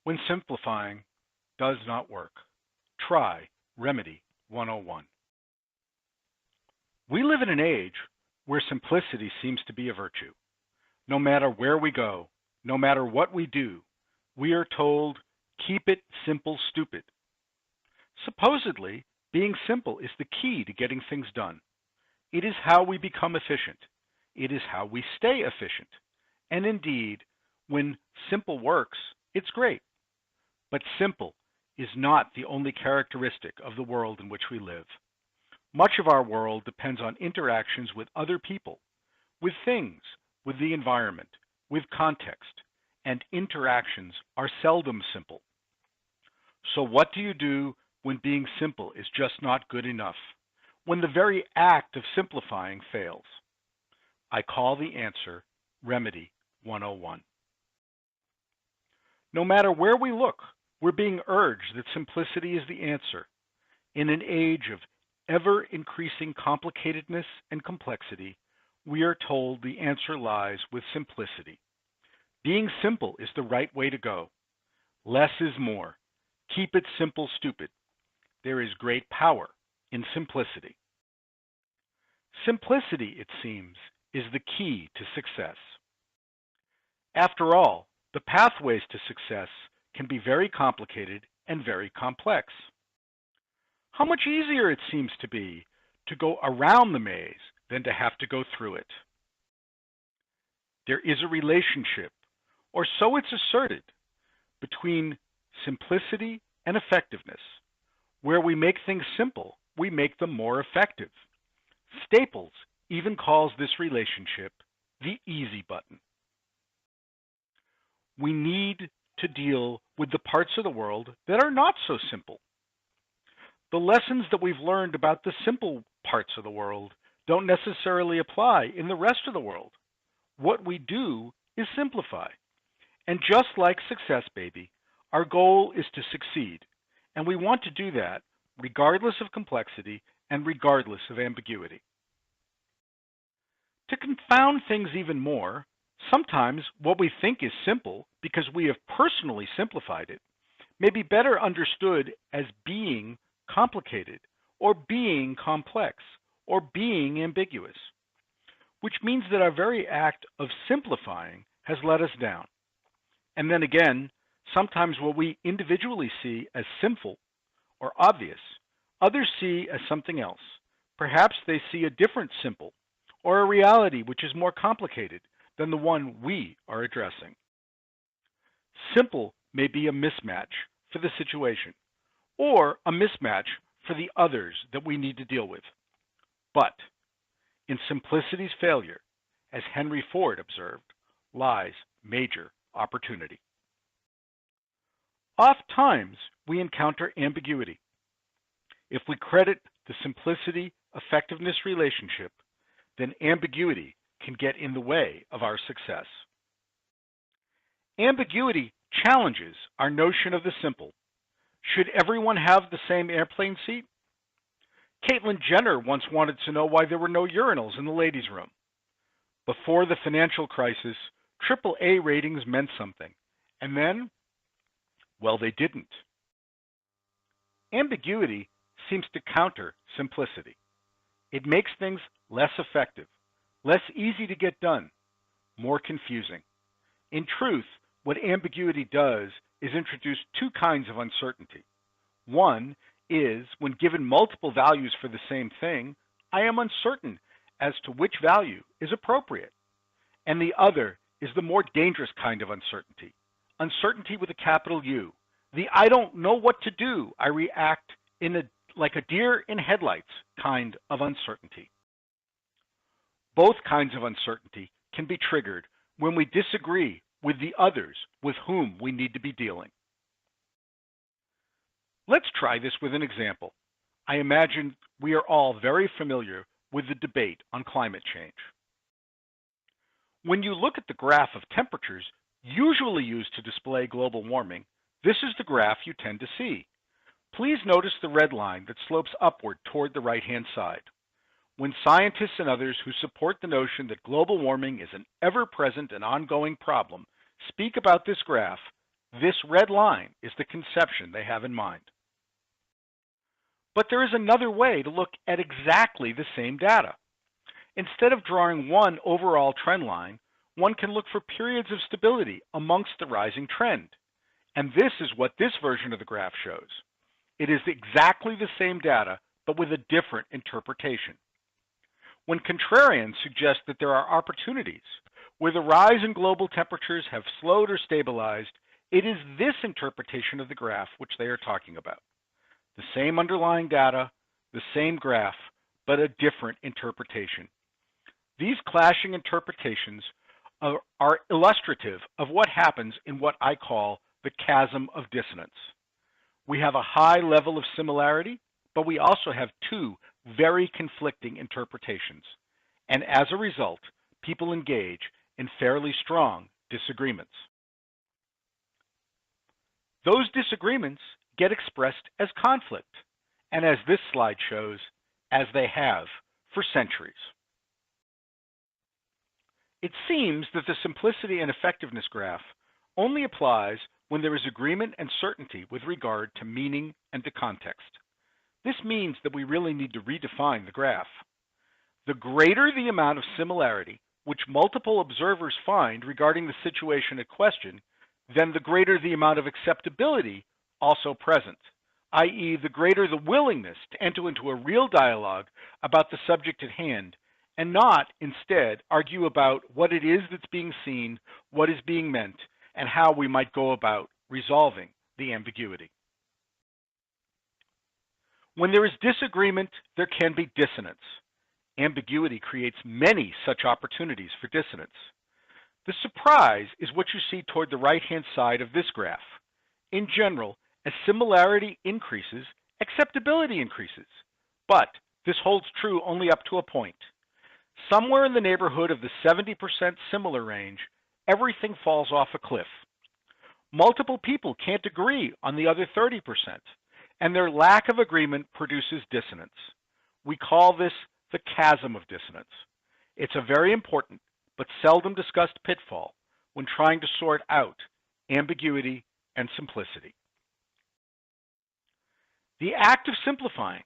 when simplifying does not work. Try Remedy 101. We live in an age where simplicity seems to be a virtue. No matter where we go, no matter what we do, we are told, keep it simple, stupid. Supposedly, being simple is the key to getting things done. It is how we become efficient. It is how we stay efficient. And indeed, when simple works, it's great. But simple is not the only characteristic of the world in which we live. Much of our world depends on interactions with other people, with things, with the environment, with context, and interactions are seldom simple. So what do you do when being simple is just not good enough? When the very act of simplifying fails? I call the answer Remedy 101. No matter where we look, we're being urged that simplicity is the answer. In an age of ever-increasing complicatedness and complexity, we are told the answer lies with simplicity. Being simple is the right way to go. Less is more. Keep it simple, stupid. There is great power in simplicity. Simplicity, it seems, is the key to success. After all, the pathways to success can be very complicated and very complex. How much easier it seems to be to go around the maze than to have to go through it. There is a relationship, or so it's asserted, between simplicity and effectiveness. Where we make things simple, we make them more effective. Staples even calls this relationship the easy button. We need to deal with the parts of the world that are not so simple. The lessons that we've learned about the simple parts of the world don't necessarily apply in the rest of the world. What we do is simplify. And just like Success Baby, our goal is to succeed. And we want to do that regardless of complexity and regardless of ambiguity. To confound things even more, sometimes what we think is simple because we have personally simplified it may be better understood as being complicated or being complex or being ambiguous, which means that our very act of simplifying has let us down. And then again, sometimes what we individually see as simple or obvious, others see as something else. Perhaps they see a different simple or a reality which is more complicated than the one we are addressing. Simple may be a mismatch for the situation or a mismatch for the others that we need to deal with. But in simplicity's failure, as Henry Ford observed, lies major opportunity. Oftentimes, we encounter ambiguity. If we credit the simplicity-effectiveness relationship, then ambiguity can get in the way of our success. Ambiguity challenges our notion of the simple. Should everyone have the same airplane seat? Caitlyn Jenner once wanted to know why there were no urinals in the ladies' room. Before the financial crisis, AAA ratings meant something. And then, well, they didn't. Ambiguity seems to counter simplicity. It makes things less effective, less easy to get done, more confusing. In truth, what ambiguity does is introduce two kinds of uncertainty. One is, when given multiple values for the same thing, I am uncertain as to which value is appropriate. And the other is the more dangerous kind of uncertainty, uncertainty with a capital U. The I don't know what to do, I react like a deer in headlights kind of uncertainty. Both kinds of uncertainty can be triggered when we disagree with the others with whom we need to be dealing. Let's try this with an example. I imagine we are all very familiar with the debate on climate change. When you look at the graph of temperatures usually used to display global warming, this is the graph you tend to see. Please notice the red line that slopes upward toward the right-hand side. When scientists and others who support the notion that global warming is an ever-present and ongoing problem speak about this graph, This red line is the conception they have in mind. But there is another way to look at exactly the same data. Instead of drawing one overall trend line, one can look for periods of stability amongst the rising trend. And this is what this version of the graph shows. It is exactly the same data, but with a different interpretation. When contrarians suggest that there are opportunities where the rise in global temperatures have slowed or stabilized, it is this interpretation of the graph which they are talking about. The same underlying data, the same graph, but a different interpretation. These clashing interpretations are illustrative of what happens in what I call the chasm of dissonance. We have a high level of similarity, but we also have two very conflicting interpretations. And as a result, people engage in fairly strong disagreements. Those disagreements get expressed as conflict, and as this slide shows, as they have for centuries. It seems that the simplicity and effectiveness graph only applies when there is agreement and certainty with regard to meaning and to context. This means that we really need to redefine the graph. The greater the amount of similarity which multiple observers find regarding the situation at question, then the greater the amount of acceptability also present, i.e., the greater the willingness to enter into a real dialogue about the subject at hand, and not instead argue about what it is that's being seen, what is being meant, and how we might go about resolving the ambiguity. When there is disagreement, there can be dissonance. Ambiguity creates many such opportunities for dissonance. The surprise is what you see toward the right-hand side of this graph. In general, as similarity increases, acceptability increases. But this holds true only up to a point. Somewhere in the neighborhood of the 70% similar range, everything falls off a cliff. Multiple people can't agree on the other 30%, and their lack of agreement produces dissonance. We call this the chasm of dissonance. It's a very important but seldom discussed pitfall when trying to sort out ambiguity and simplicity. The act of simplifying,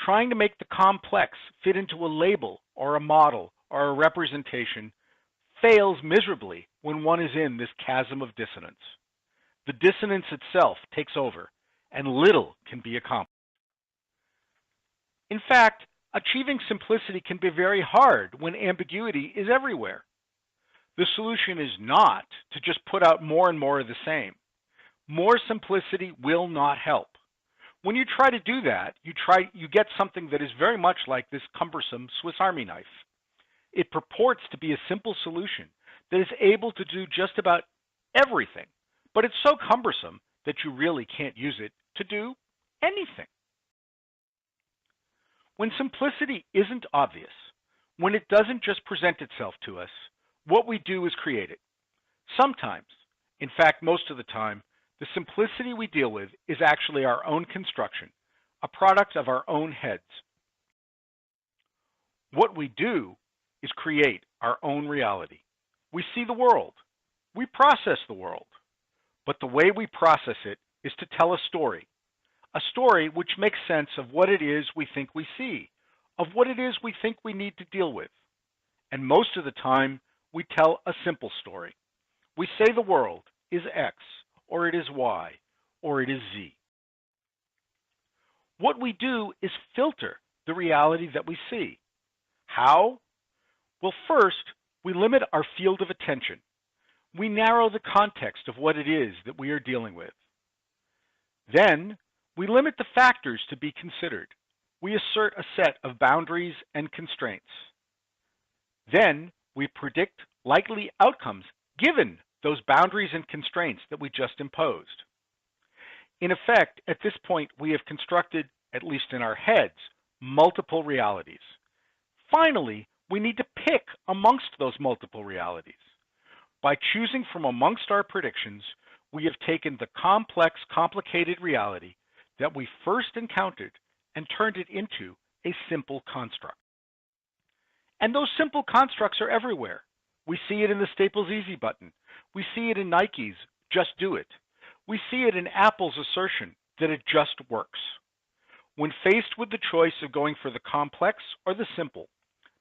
trying to make the complex fit into a label or a model or a representation, fails miserably when one is in this chasm of dissonance. The dissonance itself takes over, and little can be accomplished. In fact, achieving simplicity can be very hard when ambiguity is everywhere. The solution is not to just put out more and more of the same. More simplicity will not help. When you try to do that, you get something that is very much like this cumbersome Swiss Army knife. It purports to be a simple solution that is able to do just about everything, but it's so cumbersome that you really can't use it to do anything. When simplicity isn't obvious, when it doesn't just present itself to us, what we do is create it. Sometimes, in fact most of the time, the simplicity we deal with is actually our own construction, a product of our own heads. What we do is create our own reality. We see the world. We process the world. But the way we process it is to tell a story which makes sense of what it is we think we see, of what it is we think we need to deal with. And most of the time, we tell a simple story. We say the world is X, or it is Y, or it is Z. What we do is filter the reality that we see. How? Well, first, we limit our field of attention. We narrow the context of what it is that we are dealing with. Then, we limit the factors to be considered. We assert a set of boundaries and constraints. Then, we predict likely outcomes given those boundaries and constraints that we just imposed. In effect, at this point, we have constructed, at least in our heads, multiple realities. Finally, we need to pick amongst those multiple realities. By choosing from amongst our predictions, we have taken the complex, complicated reality that we first encountered and turned it into a simple construct. And those simple constructs are everywhere. We see it in the Staples Easy button. We see it in Nike's Just Do It. We see it in Apple's assertion that it just works. When faced with the choice of going for the complex or the simple,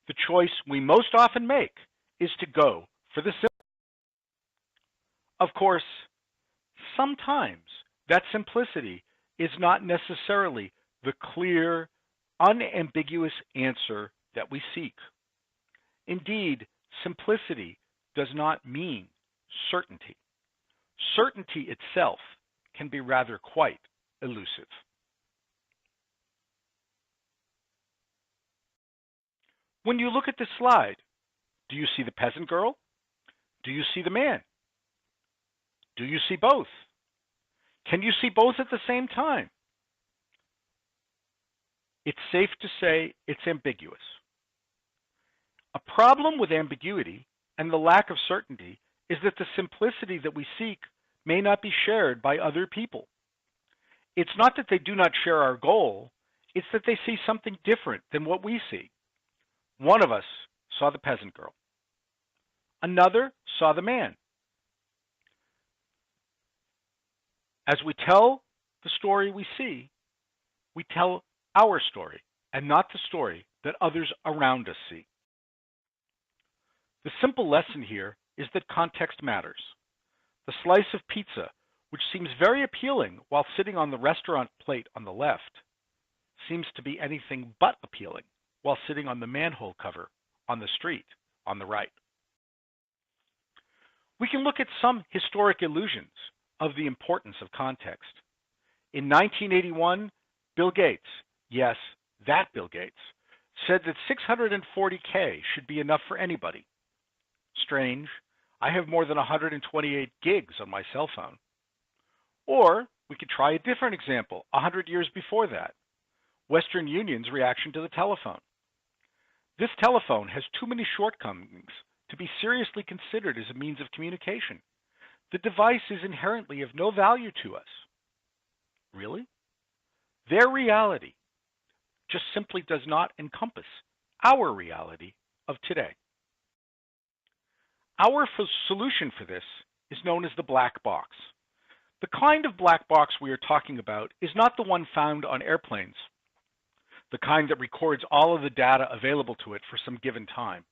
the choice we most often make is to go for the simple. Of course, sometimes that simplicity is not necessarily the clear, unambiguous answer that we seek. Indeed, simplicity does not mean certainty. Certainty itself can be rather quite elusive. When you look at this slide, do you see the peasant girl? Do you see the man? Do you see both? Can you see both at the same time? It's safe to say it's ambiguous. A problem with ambiguity and the lack of certainty is that the simplicity that we seek may not be shared by other people. It's not that they do not share our goal, it's that they see something different than what we see. One of us saw the peasant girl. Another saw the man. As we tell the story we see, we tell our story and not the story that others around us see. The simple lesson here is that context matters. The slice of pizza, which seems very appealing while sitting on the restaurant plate on the left, seems to be anything but appealing while sitting on the manhole cover on the street on the right. We can look at some historic illusions of the importance of context. In 1981, Bill Gates, yes, that Bill Gates, said that 640K should be enough for anybody. Strange, I have more than 128 gigs on my cell phone. Or we could try a different example, 100 years before that, Western Union's reaction to the telephone. This telephone has too many shortcomings to be seriously considered as a means of communication. The device is inherently of no value to us. Really? Their reality just simply does not encompass our reality of today. Our solution for this is known as the black box. The kind of black box we are talking about is not the one found on airplanes, the kind that records all of the data available to it for some given time.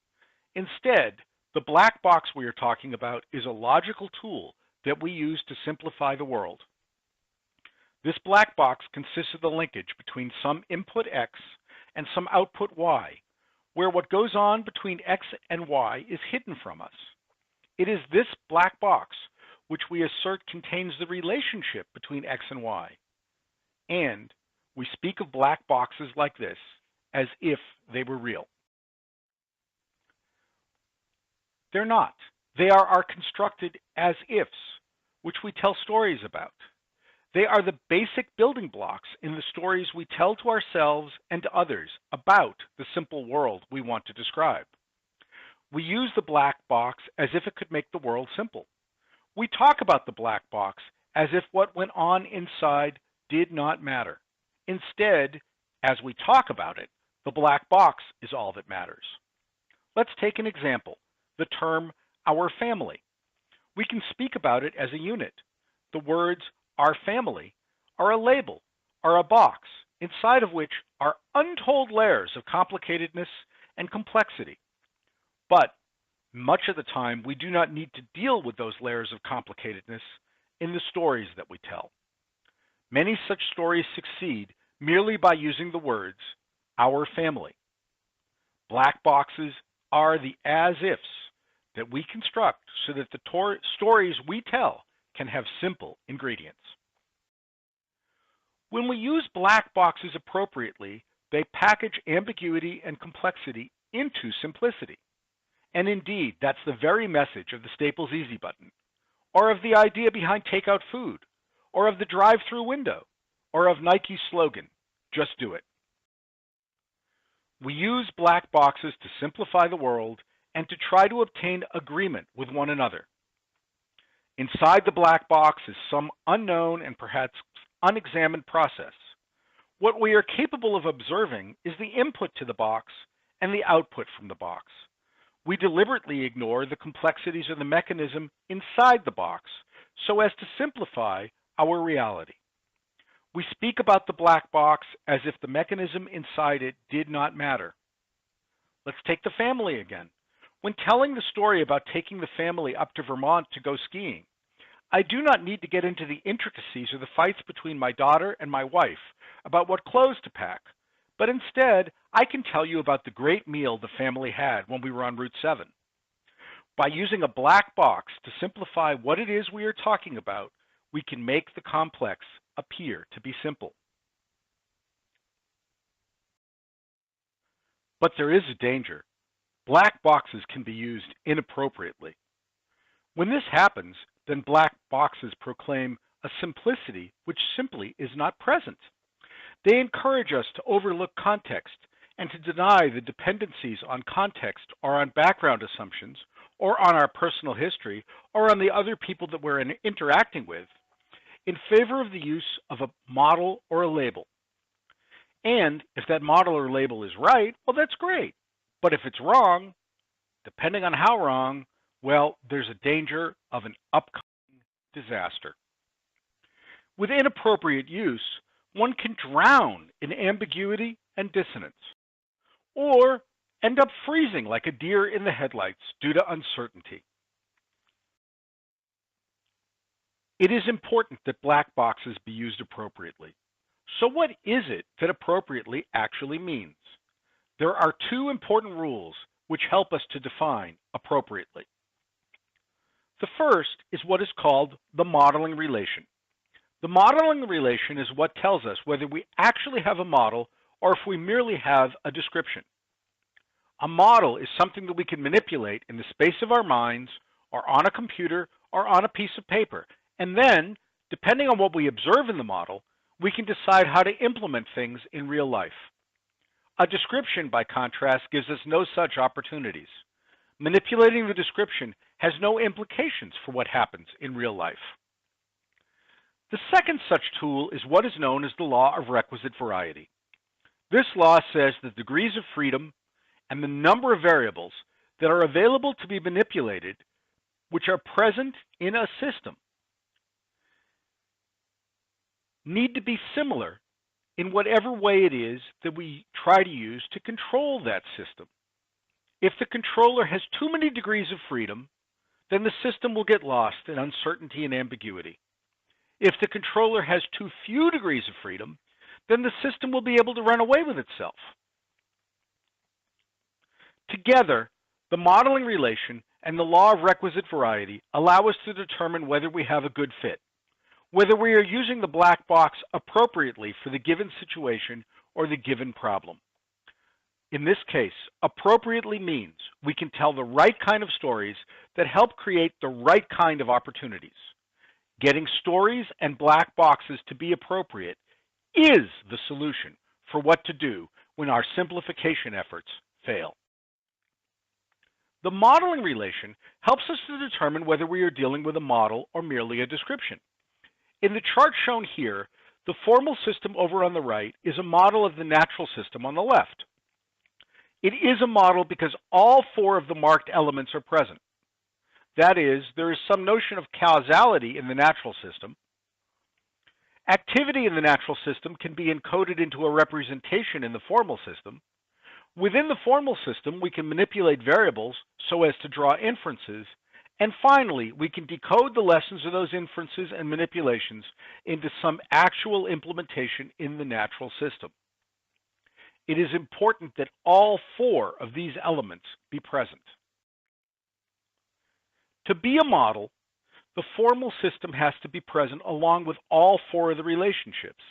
Instead, the black box we are talking about is a logical tool that we use to simplify the world. This black box consists of the linkage between some input X and some output Y, where what goes on between X and Y is hidden from us. It is this black box which we assert contains the relationship between X and Y. And we speak of black boxes like this as if they were real. They're not. They are our constructed as-ifs, which we tell stories about. They are the basic building blocks in the stories we tell to ourselves and to others about the simple world we want to describe. We use the black box as if it could make the world simple. We talk about the black box as if what went on inside did not matter. Instead, as we talk about it, the black box is all that matters. Let's take an example, the term our family. We can speak about it as a unit. The words our family are a label, are a box, inside of which are untold layers of complicatedness and complexity. But much of the time, we do not need to deal with those layers of complicatedness in the stories that we tell. Many such stories succeed merely by using the words, our family. Black boxes are the as-ifs that we construct so that the stories we tell can have simple ingredients. When we use black boxes appropriately, they package ambiguity and complexity into simplicity. And indeed, that's the very message of the Staples Easy button, or of the idea behind takeout food, or of the drive-through window, or of Nike's slogan, just do it. We use black boxes to simplify the world and to try to obtain agreement with one another. Inside the black box is some unknown and perhaps unexamined process. What we are capable of observing is the input to the box and the output from the box. We deliberately ignore the complexities of the mechanism inside the box so as to simplify our reality. We speak about the black box as if the mechanism inside it did not matter. Let's take the family again. When telling the story about taking the family up to Vermont to go skiing, I do not need to get into the intricacies or the fights between my daughter and my wife about what clothes to pack, but instead, I can tell you about the great meal the family had when we were on Route 7. By using a black box to simplify what it is we are talking about, we can make the complex appear to be simple. But there is a danger. Black boxes can be used inappropriately. When this happens, then black boxes proclaim a simplicity which simply is not present. They encourage us to overlook context and to deny the dependencies on context or on background assumptions or on our personal history or on the other people that we're interacting with in favor of the use of a model or a label. And if that model or label is right, well, that's great. But if it's wrong, depending on how wrong, well, there's a danger of an upcoming disaster. With inappropriate use, one can drown in ambiguity and dissonance, or end up freezing like a deer in the headlights due to uncertainty. It is important that black boxes be used appropriately. So what is it that appropriately actually means? There are two important rules which help us to define appropriately. The first is what is called the modeling relation. The modeling relation is what tells us whether we actually have a model or if we merely have a description. A model is something that we can manipulate in the space of our minds or on a computer or on a piece of paper. And then, depending on what we observe in the model, we can decide how to implement things in real life. A description, by contrast, gives us no such opportunities. Manipulating the description has no implications for what happens in real life. The second such tool is what is known as the law of requisite variety. This law says the degrees of freedom and the number of variables that are available to be manipulated, which are present in a system, need to be similar in whatever way it is that we try to use to control that system. If the controller has too many degrees of freedom, then the system will get lost in uncertainty and ambiguity. If the controller has too few degrees of freedom, then the system will be able to run away with itself. Together, the modeling relation and the law of requisite variety allow us to determine whether we have a good fit, whether we are using the black box appropriately for the given situation or the given problem. In this case, appropriately means we can tell the right kind of stories that help create the right kind of opportunities. Getting stories and black boxes to be appropriate is the solution for what to do when our simplification efforts fail. The modeling relation helps us to determine whether we are dealing with a model or merely a description. In the chart shown here, the formal system over on the right is a model of the natural system on the left. It is a model because all four of the marked elements are present. That is, there is some notion of causality in the natural system. Activity in the natural system can be encoded into a representation in the formal system. Within the formal system, we can manipulate variables so as to draw inferences. And finally, we can decode the lessons of those inferences and manipulations into some actual implementation in the natural system. It is important that all four of these elements be present. To be a model, the formal system has to be present along with all four of the relationships.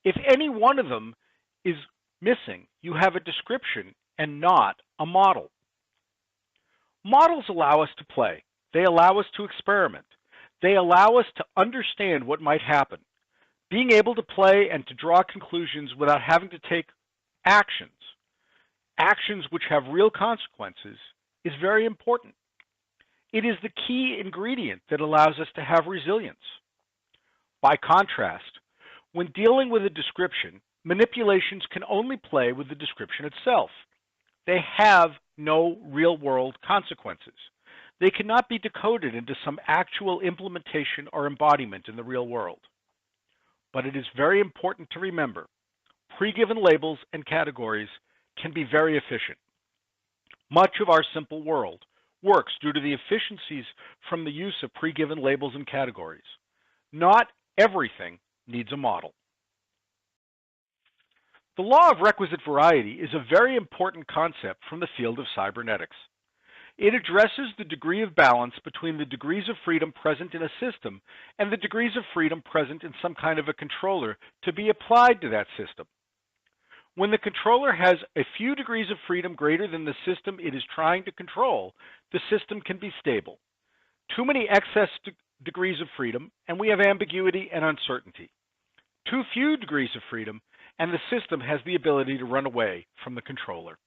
If any one of them is missing, you have a description and not a model. Models allow us to play. They allow us to experiment. They allow us to understand what might happen. Being able to play and to draw conclusions without having to take actions which have real consequences, is very important. It is the key ingredient that allows us to have resilience. By contrast, when dealing with a description, manipulations can only play with the description itself. They have no real-world consequences. They cannot be decoded into some actual implementation or embodiment in the real world. but it is very important to remember pre-given labels and categories can be very efficient. Much of our simple world works due to the efficiencies from the use of pre-given labels and categories. Not everything needs a model. The law of requisite variety is a very important concept from the field of cybernetics. It addresses the degree of balance between the degrees of freedom present in a system and the degrees of freedom present in some kind of a controller to be applied to that system. When the controller has a few degrees of freedom greater than the system it is trying to control, the system can be stable. Too many excess degrees of freedom, and we have ambiguity and uncertainty. Too few degrees of freedom, and the system has the ability to run away from the controller.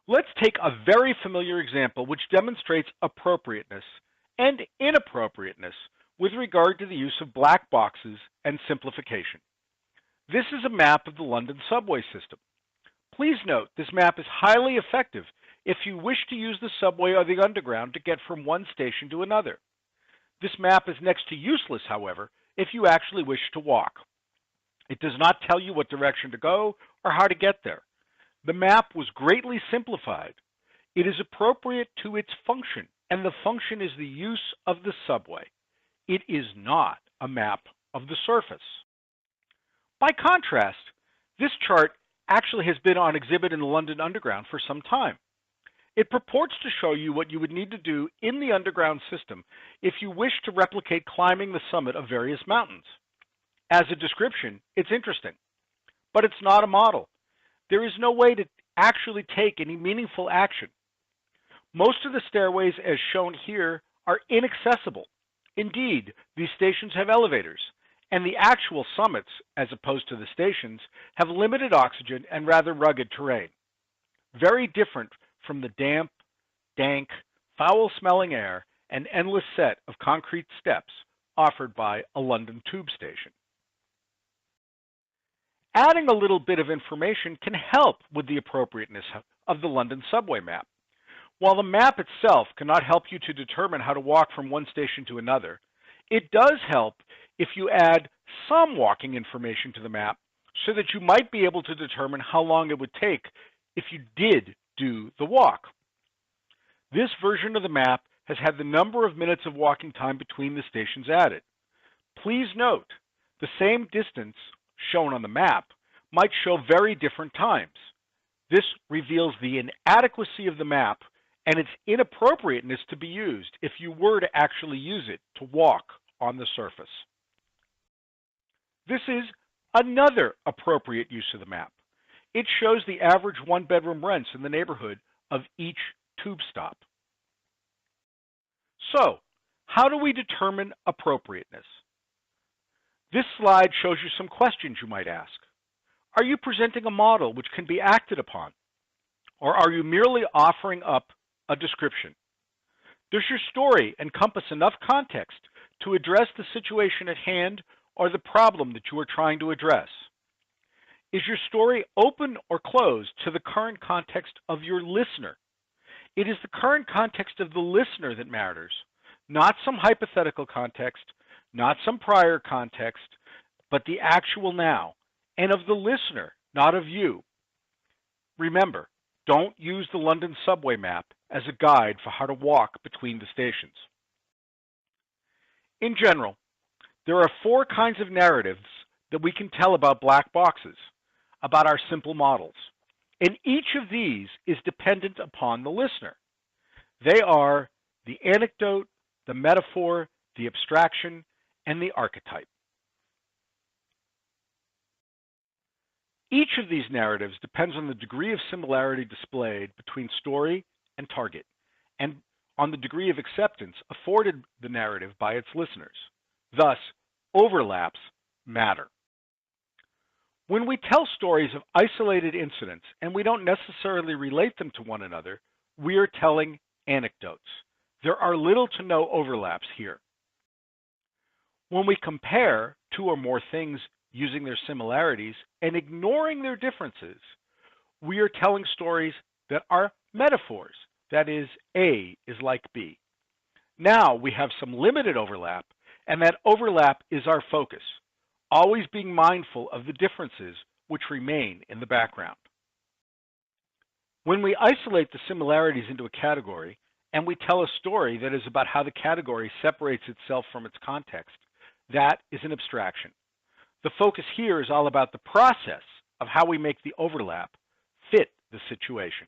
Let's take a very familiar example which demonstrates appropriateness and inappropriateness with regard to the use of black boxes and simplification. This is a map of the London subway system. Please note this map is highly effective if you wish to use the subway or the underground to get from one station to another. This map is next to useless, however, if you actually wish to walk. It does not tell you what direction to go or how to get there. The map was greatly simplified. It is appropriate to its function, and the function is the use of the subway. It is not a map of the surface. By contrast, this chart actually has been on exhibit in the London Underground for some time. It purports to show you what you would need to do in the underground system if you wish to replicate climbing the summit of various mountains. As a description, it's interesting, but it's not a model. There is no way to actually take any meaningful action. Most of the stairways as shown here are inaccessible. Indeed, these stations have elevators, and the actual summits, as opposed to the stations, have limited oxygen and rather rugged terrain. Very different from the damp, dank, foul-smelling air and endless set of concrete steps offered by a London tube station. Adding a little bit of information can help with the appropriateness of the London subway map. While the map itself cannot help you to determine how to walk from one station to another, it does help if you add some walking information to the map so that you might be able to determine how long it would take if you did do the walk. This version of the map has had the number of minutes of walking time between the stations added. Please note, the same distance shown on the map might show very different times. This reveals the inadequacy of the map and its inappropriateness to be used if you were to actually use it to walk on the surface. This is another appropriate use of the map. It shows the average one-bedroom rents in the neighborhood of each tube stop. So, how do we determine appropriateness? This slide shows you some questions you might ask. Are you presenting a model which can be acted upon? Or are you merely offering up a description? Does your story encompass enough context to address the situation at hand or the problem that you are trying to address? Is your story open or closed to the current context of your listener? It is the current context of the listener that matters, not some hypothetical context, not some prior context, but the actual now, and of the listener, not of you. Remember, don't use the London subway map as a guide for how to walk between the stations. In general, there are 4 kinds of narratives that we can tell about black boxes, about our simple models. And each of these is dependent upon the listener. They are the anecdote, the metaphor, the abstraction, and the archetype. Each of these narratives depends on the degree of similarity displayed between story and target, and on the degree of acceptance afforded the narrative by its listeners. Thus, overlaps matter. When we tell stories of isolated incidents and we don't necessarily relate them to one another, we are telling anecdotes. There are little to no overlaps here. When we compare 2 or more things using their similarities and ignoring their differences, we are telling stories that are metaphors. That is, A is like B. Now we have some limited overlap, and that overlap is our focus. always being mindful of the differences which remain in the background. When we isolate the similarities into a category and we tell a story that is about how the category separates itself from its context, that is an abstraction. The focus here is all about the process of how we make the overlap fit the situation.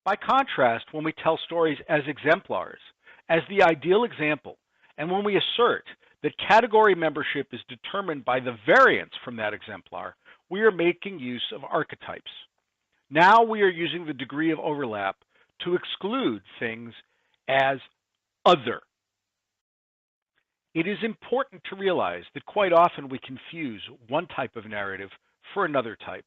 By contrast, when we tell stories as exemplars, as the ideal example, and when we assert that category membership is determined by the variance from that exemplar, we are making use of archetypes. Now we are using the degree of overlap to exclude things as other. It is important to realize that quite often we confuse one type of narrative for another type,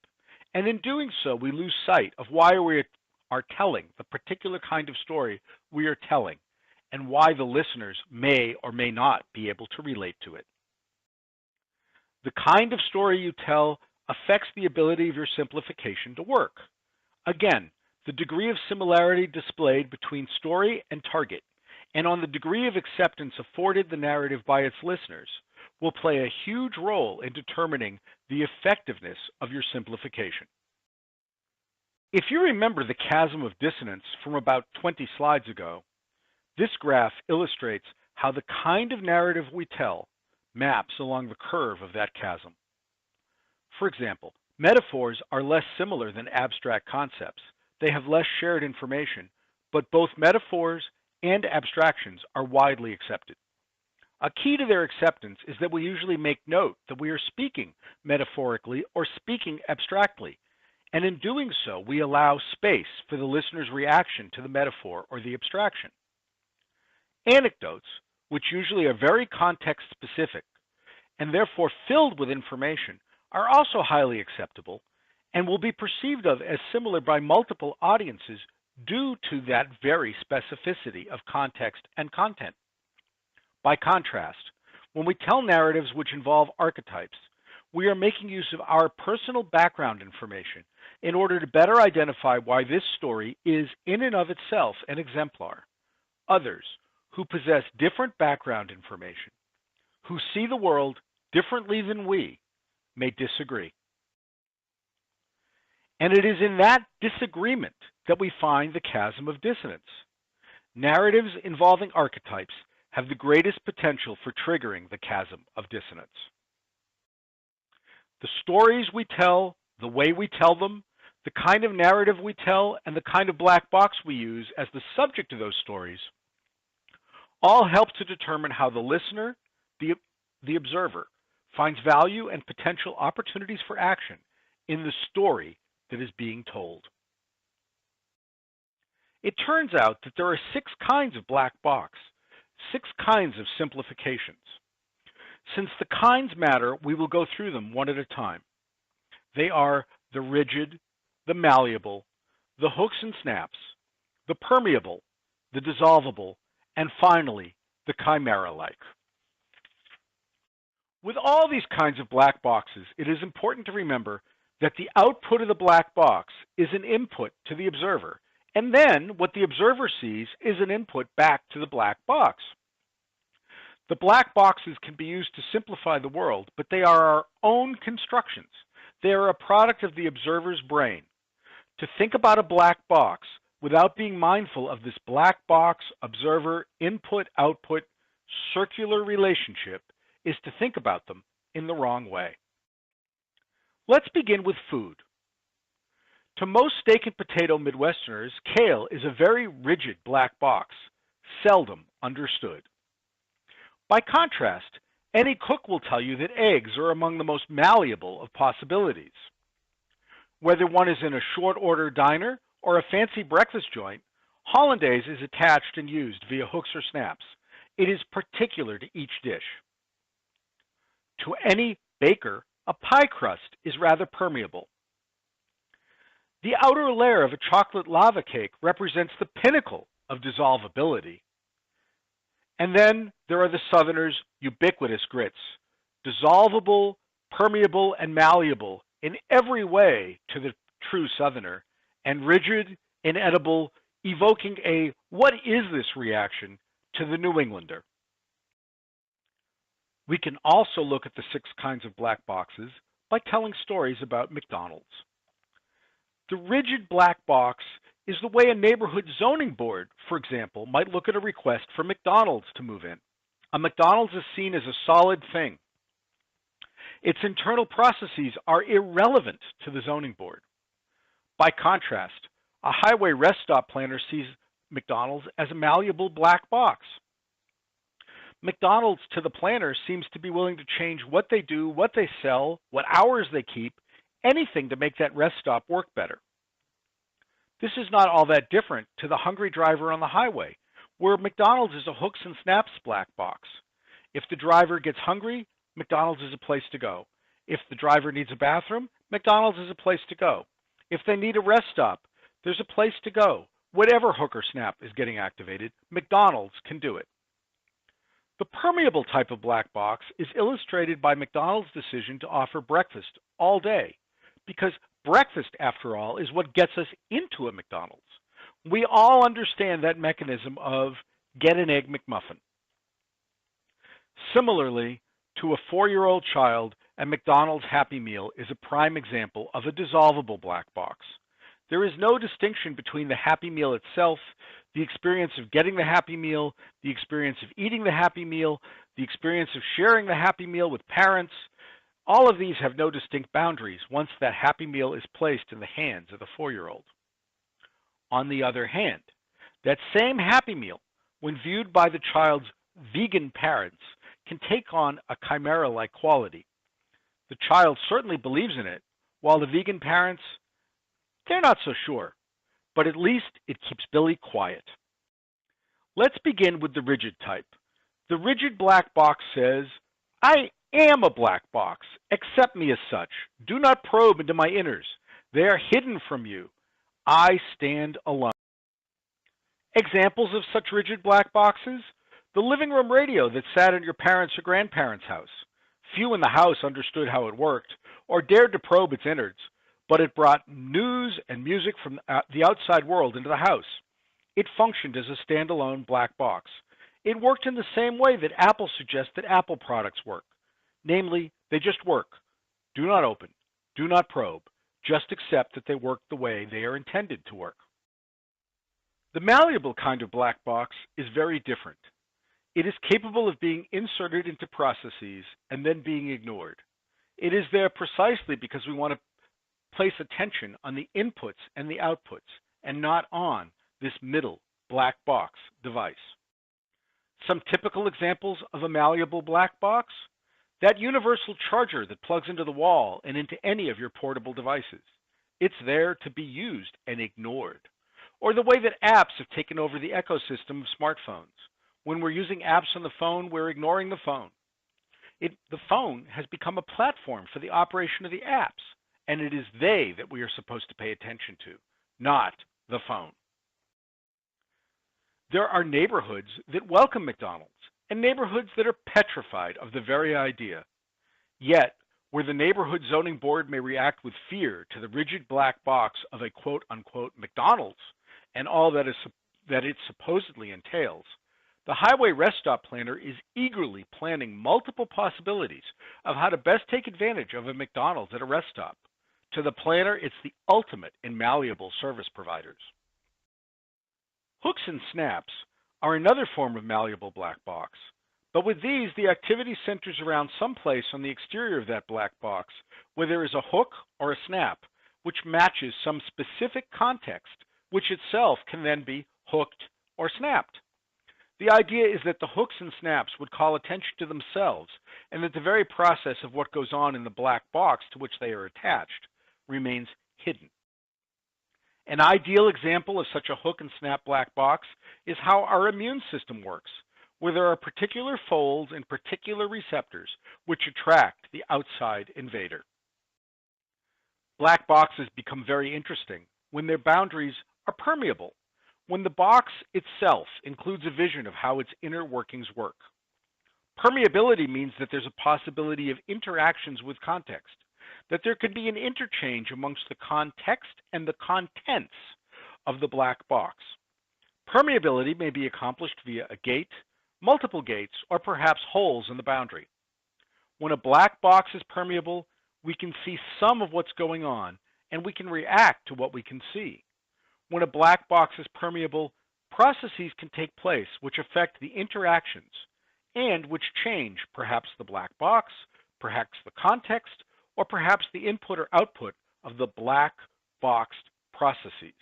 and in doing so we lose sight of why we are telling the particular kind of story we are telling and why the listeners may or may not be able to relate to it. The kind of story you tell affects the ability of your simplification to work. Again, the degree of similarity displayed between story and target, and on the degree of acceptance afforded the narrative by its listeners, will play a huge role in determining the effectiveness of your simplification. If you remember the chasm of dissonance from about 20 slides ago, this graph illustrates how the kind of narrative we tell maps along the curve of that chasm. For example, metaphors are less similar than abstract concepts. They have less shared information, but both metaphors and abstractions are widely accepted. A key to their acceptance is that we usually make note that we are speaking metaphorically or speaking abstractly, and in doing so, we allow space for the listener's reaction to the metaphor or the abstraction. Anecdotes, which usually are very context-specific and therefore filled with information, are also highly acceptable and will be perceived of as similar by multiple audiences due to that very specificity of context and content. By contrast, when we tell narratives which involve archetypes, we are making use of our personal background information in order to better identify why this story is in and of itself an exemplar. Others, who possess different background information, who see the world differently than we, may disagree. And it is in that disagreement that we find the chasm of dissonance. Narratives involving archetypes have the greatest potential for triggering the chasm of dissonance. The stories we tell, the way we tell them, the kind of narrative we tell, and the kind of black box we use as the subject of those stories all help to determine how the listener, the observer, finds value and potential opportunities for action in the story that is being told. It turns out that there are 6 kinds of black box, 6 kinds of simplifications. Since the kinds matter, we will go through them one at a time. They are the rigid, the malleable, the hooks and snaps, the permeable, the dissolvable, and finally, the chimera-like. With all these kinds of black boxes, it is important to remember that the output of the black box is an input to the observer, and then what the observer sees is an input back to the black box. The black boxes can be used to simplify the world, but they are our own constructions. They are a product of the observer's brain. To think about a black box without being mindful of this black box observer input-output circular relationship is to think about them in the wrong way. Let's begin with food. To most steak and potato Midwesterners, kale is a very rigid black box, seldom understood. By contrast, any cook will tell you that eggs are among the most malleable of possibilities. Whether one is in a short order diner or a fancy breakfast joint, hollandaise is attached and used via hooks or snaps. It is particular to each dish. To any baker, a pie crust is rather permeable. The outer layer of a chocolate lava cake represents the pinnacle of dissolvability. And then there are the Southerners' ubiquitous grits, dissolvable, permeable, and malleable in every way to the true Southerner, and rigid, inedible, evoking a "what is this" reaction to the New Englander. We can also look at the 6 kinds of black boxes by telling stories about McDonald's. The rigid black box is the way a neighborhood zoning board, for example, might look at a request for McDonald's to move in. A McDonald's is seen as a solid thing. Its internal processes are irrelevant to the zoning board. By contrast, a highway rest stop planner sees McDonald's as a malleable black box. McDonald's to the planner seems to be willing to change what they do, what they sell, what hours they keep, anything to make that rest stop work better. This is not all that different to the hungry driver on the highway, where McDonald's is a hooks and snaps black box. If the driver gets hungry, McDonald's is a place to go. If the driver needs a bathroom, McDonald's is a place to go. If they need a rest stop, there's a place to go. Whatever hook or snap is getting activated, McDonald's can do it. The permeable type of black box is illustrated by McDonald's decision to offer breakfast all day, because breakfast, after all, is what gets us into a McDonald's. We all understand that mechanism of get an egg McMuffin. Similarly, to a 4-year-old child, a McDonald's Happy Meal is a prime example of a dissolvable black box. There is no distinction between the Happy Meal itself, the experience of getting the Happy Meal, the experience of eating the Happy Meal, the experience of sharing the Happy Meal with parents. All of these have no distinct boundaries once that Happy Meal is placed in the hands of the 4-year-old. On the other hand, that same Happy Meal, when viewed by the child's vegan parents, can take on a chimera-like quality. The child certainly believes in it, while the vegan parents, they're not so sure, but at least it keeps Billy quiet. Let's begin with the rigid type. The rigid black box says, I am a black box. Accept me as such. Do not probe into my inners. They are hidden from you. I stand alone. Examples of such rigid black boxes? The living room radio that sat in your parents' or grandparents' house. Few in the house understood how it worked or dared to probe its innards, but it brought news and music from the outside world into the house. It functioned as a standalone black box. It worked in the same way that Apple suggests that Apple products work. Namely, they just work. Do not open. Do not probe. Just accept that they work the way they are intended to work. The malleable kind of black box is very different. It is capable of being inserted into processes and then being ignored. It is there precisely because we want to place attention on the inputs and the outputs and not on this middle black box device. Some typical examples of a malleable black box: that universal charger that plugs into the wall and into any of your portable devices. It's there to be used and ignored. Or the way that apps have taken over the ecosystem of smartphones. When we're using apps on the phone, we're ignoring the phone. The phone has become a platform for the operation of the apps, and it is they that we are supposed to pay attention to, not the phone. There are neighborhoods that welcome McDonald's and neighborhoods that are petrified of the very idea. Yet, where the neighborhood zoning board may react with fear to the rigid black box of a quote-unquote McDonald's and all that it supposedly entails, the highway rest stop planner is eagerly planning multiple possibilities of how to best take advantage of a McDonald's at a rest stop. To the planner, it's the ultimate in malleable service providers. Hooks and snaps are another form of malleable black box, but with these, the activity centers around some place on the exterior of that black box where there is a hook or a snap which matches some specific context, which itself can then be hooked or snapped. The idea is that the hooks and snaps would call attention to themselves, and that the very process of what goes on in the black box to which they are attached remains hidden. An ideal example of such a hook and snap black box is how our immune system works, where there are particular folds and particular receptors which attract the outside invader. Black boxes become very interesting when their boundaries are permeable, when the box itself includes a vision of how its inner workings work. Permeability means that there's a possibility of interactions with context, that there could be an interchange amongst the context and the contents of the black box. Permeability may be accomplished via a gate, multiple gates, or perhaps holes in the boundary. When a black box is permeable, we can see some of what's going on, and we can react to what we can see. When a black box is permeable, processes can take place which affect the interactions and which change perhaps the black box, perhaps the context, or perhaps the input or output of the black boxed processes.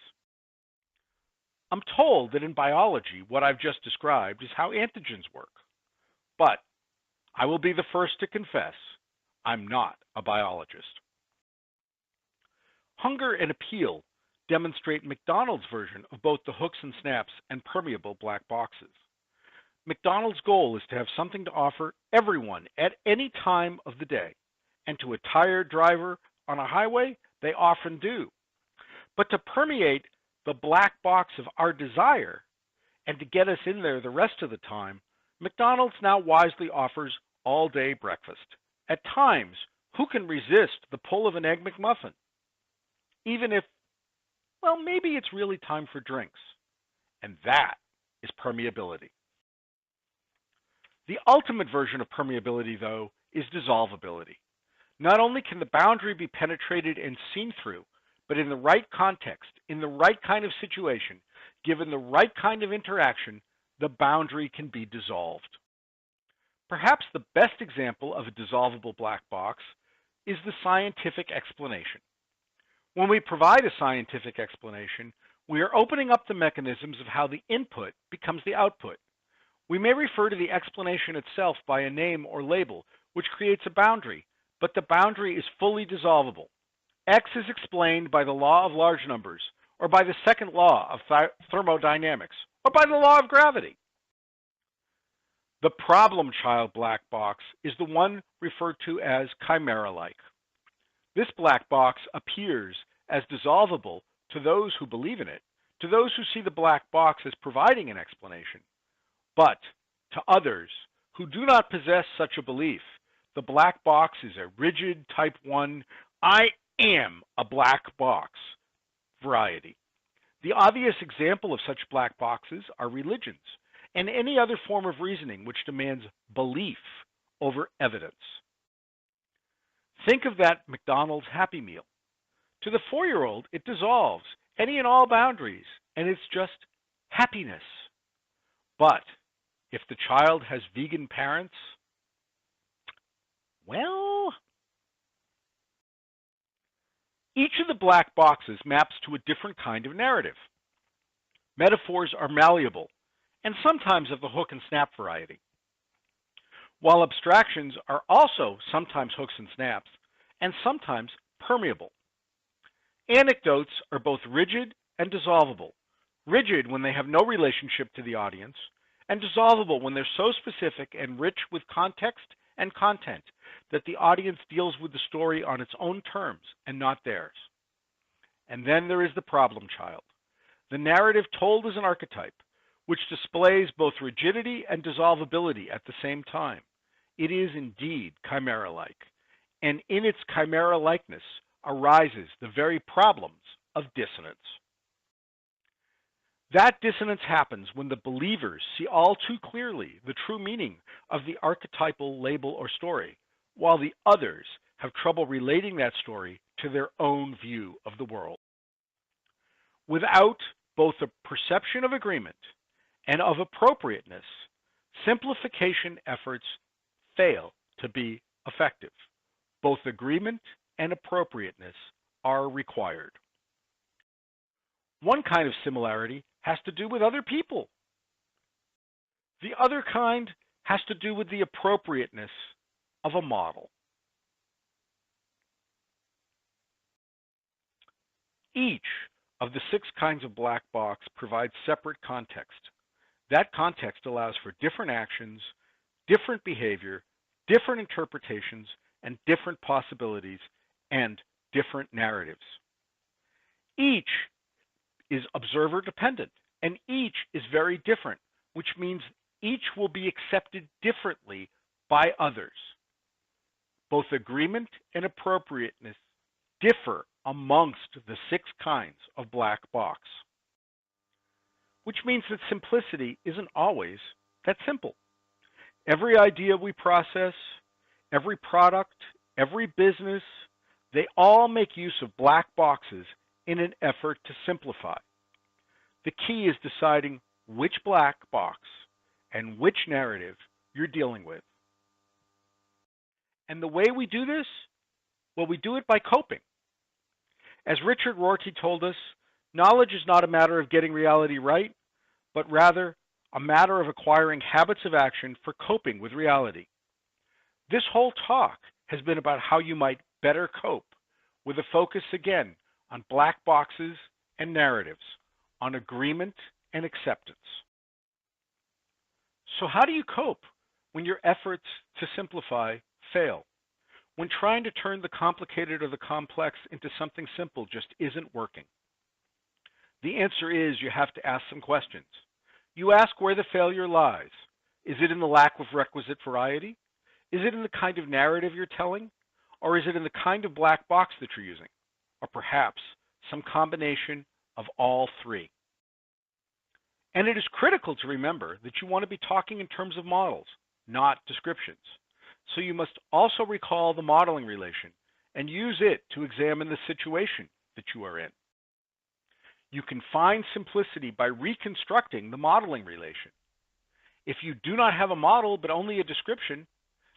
I'm told that in biology, what I've just described is how antigens work. But I will be the first to confess, I'm not a biologist. Hunger and appeal demonstrate McDonald's version of both the hooks and snaps and permeable black boxes. McDonald's goal is to have something to offer everyone at any time of the day, and to a tired driver on a highway, they often do. But to permeate the black box of our desire and to get us in there the rest of the time, McDonald's now wisely offers all-day breakfast. At times, who can resist the pull of an Egg McMuffin? Even if, well, maybe it's really time for drinks. And that is permeability. The ultimate version of permeability, though, is dissolvability. Not only can the boundary be penetrated and seen through, but in the right context, in the right kind of situation, given the right kind of interaction, the boundary can be dissolved. Perhaps the best example of a dissolvable black box is the scientific explanation. When we provide a scientific explanation, we are opening up the mechanisms of how the input becomes the output. We may refer to the explanation itself by a name or label, which creates a boundary, but the boundary is fully dissolvable. X is explained by the law of large numbers, or by the second law of thermodynamics, or by the law of gravity. The problem child black box is the one referred to as chimera-like. This black box appears as dissolvable to those who believe in it, to those who see the black box as providing an explanation. But to others who do not possess such a belief, the black box is a rigid type 1, I am a black box variety. The obvious example of such black boxes are religions and any other form of reasoning which demands belief over evidence. Think of that McDonald's Happy Meal. To the 4-year-old, it dissolves any and all boundaries, and it's just happiness. But if the child has vegan parents, well, each of the black boxes maps to a different kind of narrative. Metaphors are malleable, and sometimes of the hook and snap variety, while abstractions are also sometimes hooks and snaps, and sometimes permeable. Anecdotes are both rigid and dissolvable. Rigid when they have no relationship to the audience, and dissolvable when they're so specific and rich with context and content that the audience deals with the story on its own terms and not theirs. And then there is the problem child, the narrative told as an archetype, which displays both rigidity and dissolvability at the same time. It is indeed chimera-like, and in its chimera-likeness arises the very problems of dissonance. That dissonance happens when the believers see all too clearly the true meaning of the archetypal label or story, while the others have trouble relating that story to their own view of the world. Without both a perception of agreement and of appropriateness, simplification efforts fail to be effective. Both agreement and appropriateness are required. One kind of similarity has to do with other people. The other kind has to do with the appropriateness of a model. Each of the 6 kinds of black box provides separate context. That context allows for different actions, different behavior, different interpretations, and different possibilities, and different narratives. Each is observer dependent, and each is very different, which means each will be accepted differently by others. Both agreement and appropriateness differ amongst the 6 kinds of black box, which means that simplicity isn't always that simple. Every idea we process, every product, every business, they all make use of black boxes in an effort to simplify. The key is deciding which black box and which narrative you're dealing with. And the way we do this, well, we do it by coping. As Richard Rorty told us, knowledge is not a matter of getting reality right, but rather a matter of acquiring habits of action for coping with reality. This whole talk has been about how you might better cope, with a focus again on black boxes and narratives, on agreement and acceptance. So how do you cope when your efforts to simplify fail? When trying to turn the complicated or the complex into something simple just isn't working? The answer is you have to ask some questions. You ask where the failure lies. Is it in the lack of requisite variety? Is it in the kind of narrative you're telling? Or is it in the kind of black box that you're using? Or perhaps some combination of all three? And it is critical to remember that you want to be talking in terms of models, not descriptions. So you must also recall the modeling relation and use it to examine the situation that you are in. You can find simplicity by reconstructing the modeling relation. If you do not have a model but only a description,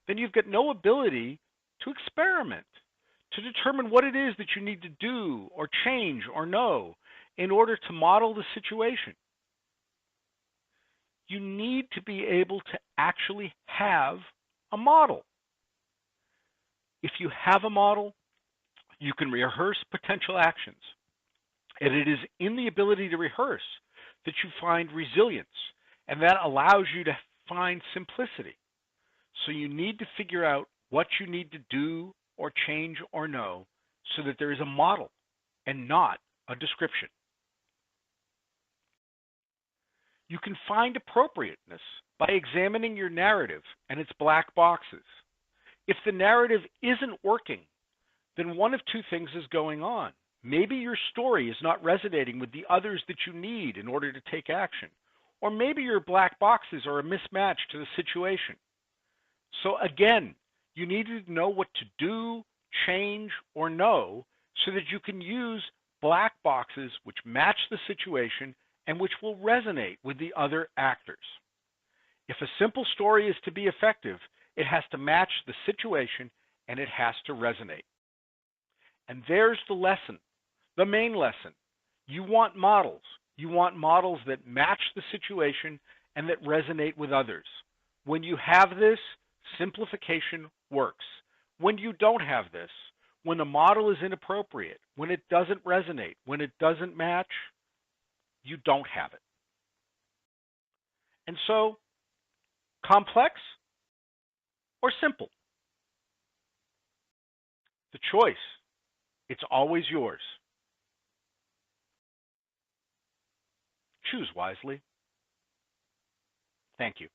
then you've got no ability to experiment, to determine what it is that you need to do or change or know in order to model the situation. You need to be able to actually have a model. If you have a model, you can rehearse potential actions. And it is in the ability to rehearse that you find resilience, and that allows you to find simplicity. So you need to figure out what you need to do or change or know so that there is a model and not a description. You can find appropriateness by examining your narrative and its black boxes. If the narrative isn't working, then one of two things is going on. Maybe your story is not resonating with the others that you need in order to take action. Or maybe your black boxes are a mismatch to the situation. So again, you need to know what to do, change, or know so that you can use black boxes which match the situation and which will resonate with the other actors. If a simple story is to be effective, it has to match the situation and it has to resonate. And there's the lesson, the main lesson. You want models. You want models that match the situation and that resonate with others. When you have this, simplification works. When you don't have this, when the model is inappropriate, when it doesn't resonate, when it doesn't match, you don't have it. And so, complex or simple? The choice, it's always yours. Choose wisely. Thank you.